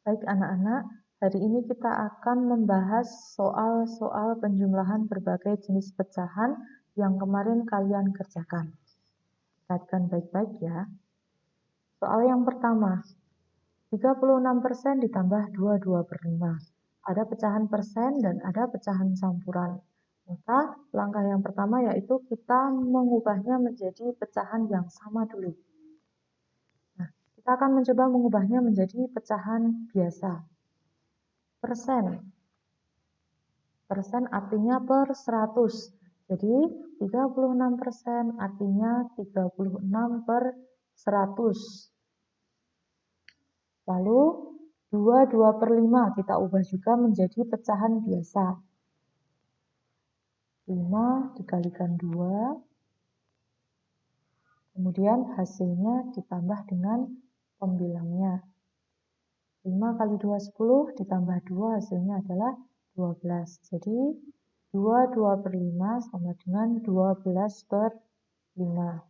Baik anak-anak, hari ini kita akan membahas soal-soal penjumlahan berbagai jenis pecahan yang kemarin kalian kerjakan. Perhatikan baik-baik ya. Soal yang pertama, 36% ditambah 22/5. Ada pecahan persen dan ada pecahan campuran. Maka langkah yang pertama yaitu kita mengubahnya menjadi pecahan yang sama dulu. Nah, kita akan mencoba mengubahnya menjadi pecahan biasa. Persen. Persen artinya per 100. Jadi 36% artinya 36 per 100. Lalu 22/5 kita ubah juga menjadi pecahan biasa. 5 dikalikan 2. Kemudian hasilnya ditambah dengan pembilangnya. 5 kali 2 10 ditambah 2 hasilnya adalah 12. Jadi 22/5 sama dengan 12/5.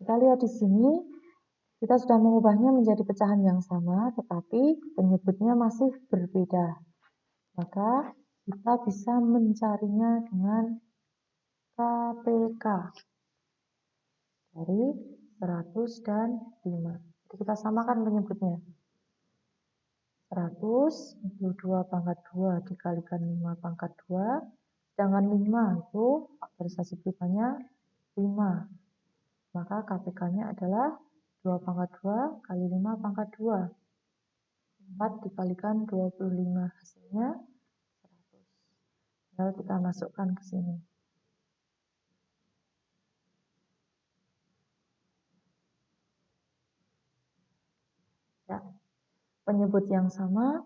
Kita lihat di sini, kita sudah mengubahnya menjadi pecahan yang sama, tetapi penyebutnya masih berbeda. Maka kita bisa mencarinya dengan KPK dari 100 dan 5. Jadi kita samakan penyebutnya. 100 itu 2 pangkat 2 dikalikan 5 pangkat 2. Sedangkan 5 itu faktorisasi berikutnya 5. Maka KPK-nya adalah 2 pangkat 2 kali 5 pangkat 2. 4 dikalikan 25 hasilnya 100. Lalu kita masukkan ke sini. Ya. Penyebut yang sama,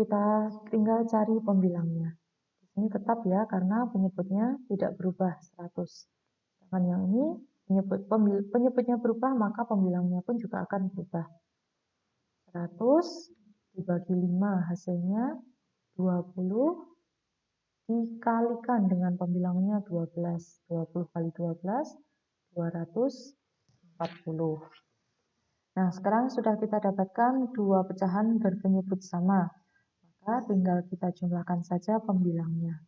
kita tinggal cari pembilangnya. Di sini tetap ya, karena penyebutnya tidak berubah 100. Sedangkan yang ini penyebutnya berubah, maka pembilangnya pun juga akan berubah. 100 dibagi 5 hasilnya 20 dikalikan dengan pembilangnya 12. 20 kali 12, 240. Nah, sekarang sudah kita dapatkan dua pecahan berpenyebut sama. Maka tinggal kita jumlahkan saja pembilangnya.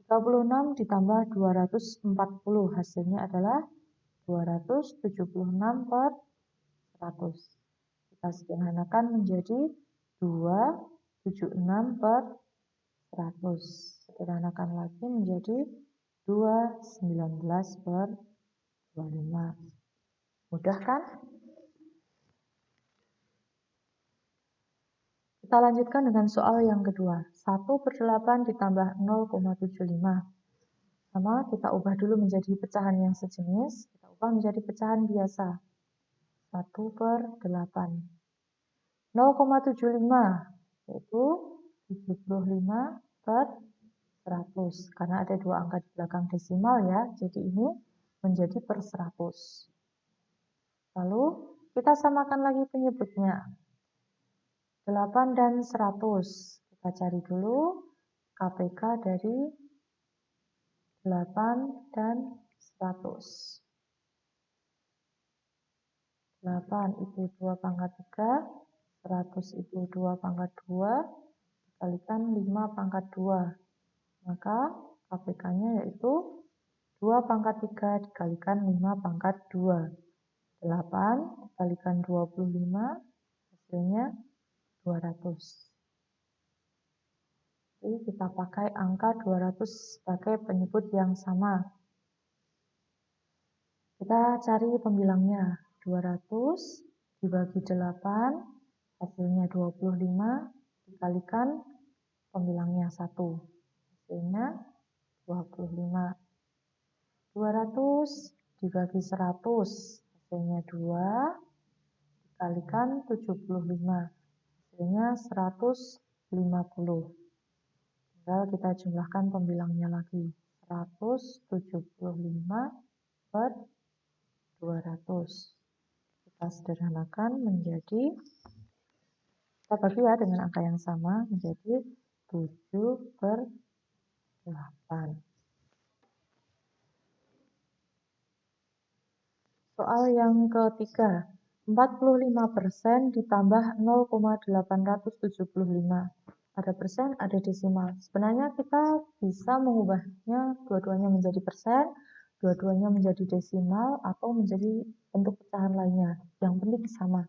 36 ditambah 240 hasilnya adalah 276 per 100. Kita sederhanakan menjadi 276 per 100. Sederhanakan lagi menjadi 219 per 25. Mudah kan? Kita lanjutkan dengan soal yang kedua. 1/8 ditambah 0,75. Sama, kita ubah dulu menjadi pecahan yang sejenis. Kita ubah menjadi pecahan biasa. 1/8. 0,75 yaitu 75 per 100. Karena ada dua angka di belakang desimal ya. Jadi ini menjadi per 100. Lalu kita samakan lagi penyebutnya. 8 dan 100. Kita cari dulu KPK dari 8 dan 100. 8 itu 2 pangkat 3, 100 itu 2 pangkat 2, dikalikan 5 pangkat 2. Maka KPK-nya yaitu 2 pangkat 3 dikalikan 5 pangkat 2. 8 dikalikan 25, hasilnya 200. Jadi kita pakai angka 200 sebagai penyebut yang sama. Kita cari pembilangnya. 200 dibagi 8, hasilnya 25, dikalikan pembilangnya 1. Hasilnya 25. 200 dibagi 100, hasilnya 2, dikalikan 75. Hasilnya 150. Tinggal kita jumlahkan pembilangnya lagi. 175 per 200. Kita sederhanakan menjadi, kita bagi ya dengan angka yang sama, menjadi 7/8. Soal yang ketiga. 45% ditambah 0,875. Ada persen, ada desimal. Sebenarnya kita bisa mengubahnya dua-duanya menjadi persen, dua-duanya menjadi desimal, atau menjadi bentuk pecahan lainnya. Yang penting sama.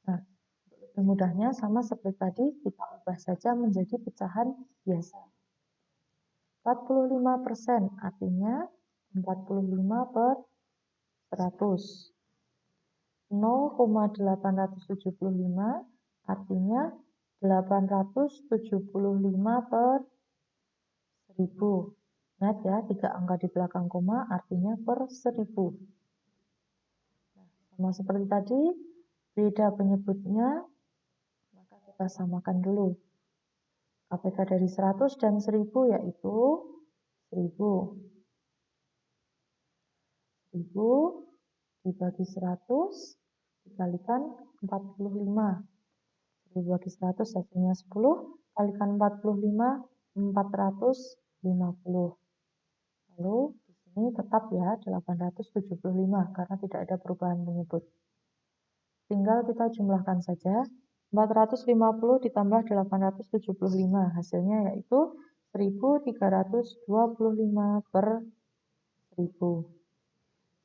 Nah, lebih mudahnya sama seperti tadi, kita ubah saja menjadi pecahan biasa. 45% artinya 45 per 100. 0,875 artinya 875 per 1000. Ingat ya, 3 angka di belakang koma artinya per 1000. Sama seperti tadi, beda penyebutnya, maka kita samakan dulu. KPK dari 100 dan 1000 yaitu 1000. 1000 dibagi 100 dikalikan 45. 1000 bagi 100 hasilnya 10, kalikan 45, 450. Lalu di sini tetap ya 875 karena tidak ada perubahan penyebut. Tinggal kita jumlahkan saja. 450 ditambah 875 hasilnya yaitu 1325 per 1000.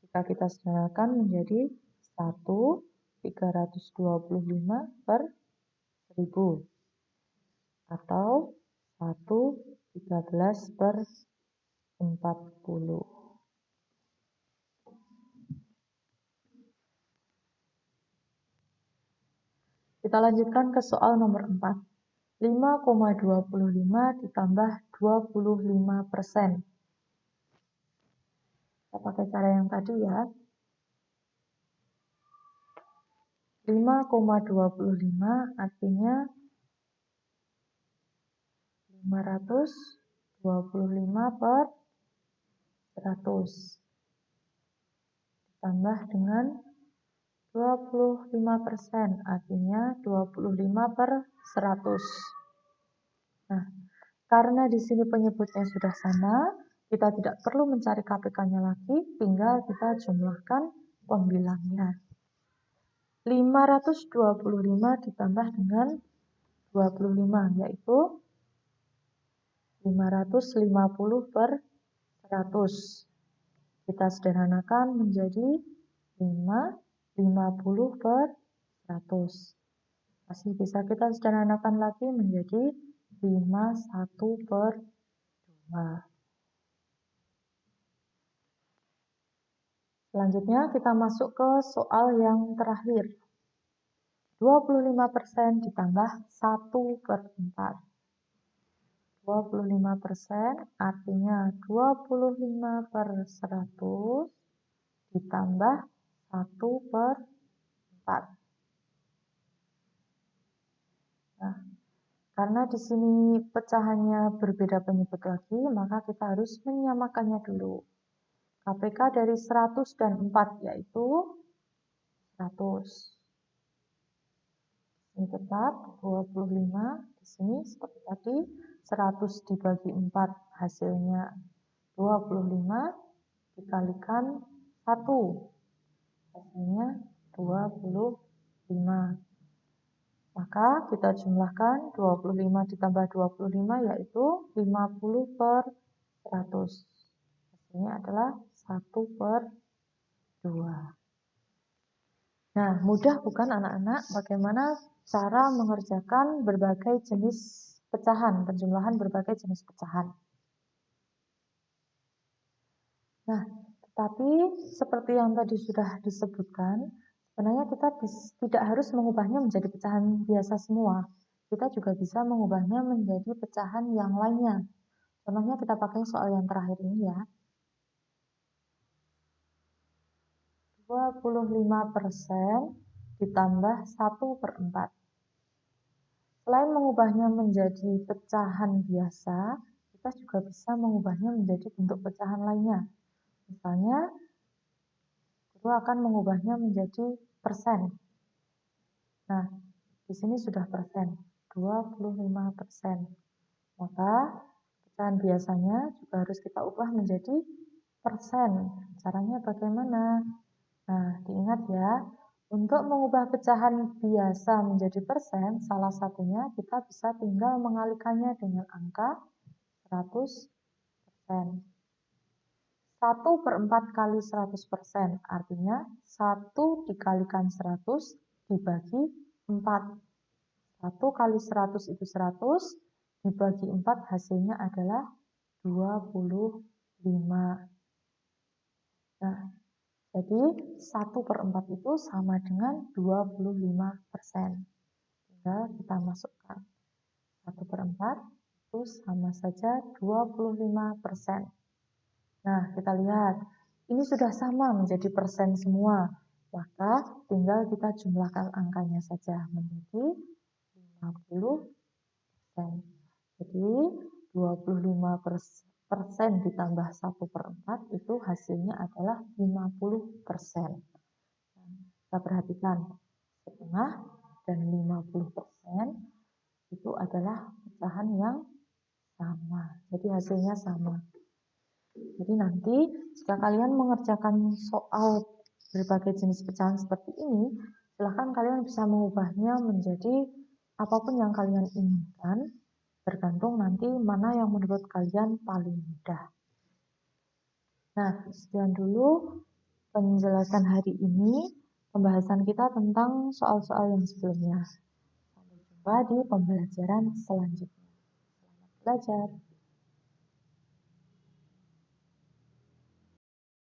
Jika kita sederhanakan menjadi 1,325 per 1000 atau 1,13 per 40. Kita lanjutkan ke soal nomor 4. 5,25 ditambah 25%. Kita pakai cara yang tadi ya. 5,25 artinya 525 per 100 ditambah dengan 25% artinya 25 per 100. Nah, karena di sini penyebutnya sudah sama, kita tidak perlu mencari KPK-nya lagi, tinggal kita jumlahkan pembilangnya. 525 ditambah dengan 25 yaitu 550 per 100. Kita sederhanakan menjadi 50 per 100. Masih bisa kita sederhanakan lagi menjadi 51 per 2. Selanjutnya kita masuk ke soal yang terakhir. 25% ditambah 1 per 4. 25% artinya 25 per 100 ditambah 1 per 4. Nah, karena di sini pecahannya berbeda penyebut lagi, maka kita harus menyamakannya dulu. KPK dari 100 dan 4 yaitu 100. Ini tetap 25. Di sini seperti tadi 100 dibagi 4 hasilnya 25 dikalikan 1 hasilnya 25. Maka kita jumlahkan 25 ditambah 25 yaitu 50 per 100. Hasilnya adalah 1 per 2. Nah, mudah bukan anak-anak bagaimana cara mengerjakan berbagai jenis pecahan, penjumlahan berbagai jenis pecahan. Nah, tetapi seperti yang tadi sudah disebutkan, sebenarnya kita tidak harus mengubahnya menjadi pecahan biasa semua. Kita juga bisa mengubahnya menjadi pecahan yang lainnya. Contohnya kita pakai soal yang terakhir ini ya. 25% ditambah 1 per 4. Selain mengubahnya menjadi pecahan biasa, kita juga bisa mengubahnya menjadi bentuk pecahan lainnya. Misalnya, guru akan mengubahnya menjadi persen. Nah, di sini sudah persen, 25%. Maka, pecahan biasanya juga harus kita ubah menjadi persen. Caranya bagaimana? Nah, diingat ya, Untuk mengubah pecahan biasa menjadi persen, salah satunya kita bisa tinggal mengalikannya dengan angka 100%. 1/4 kali 100%, artinya 1 dikalikan 100 dibagi 4. 1 kali 100 itu 100, dibagi 4 hasilnya adalah 25. Nah, jadi 1/4 itu sama dengan 25%. Tinggal kita masukkan 1/4 itu sama saja 25%. Nah, kita lihat, ini sudah sama menjadi persen semua. Maka tinggal kita jumlahkan angkanya saja menjadi 50%. Jadi 25% ditambah 1/4 itu hasilnya adalah 50%. Kita perhatikan, setengah dan 50% itu adalah pecahan yang sama. Jadi hasilnya sama. Jadi nanti jika kalian mengerjakan soal berbagai jenis pecahan seperti ini, silahkan kalian bisa mengubahnya menjadi apapun yang kalian inginkan, tergantung nanti mana yang menurut kalian paling mudah. Nah, sekian dulu penjelasan hari ini, pembahasan kita tentang soal-soal yang sebelumnya. Sampai jumpa di pembelajaran selanjutnya. Selamat belajar.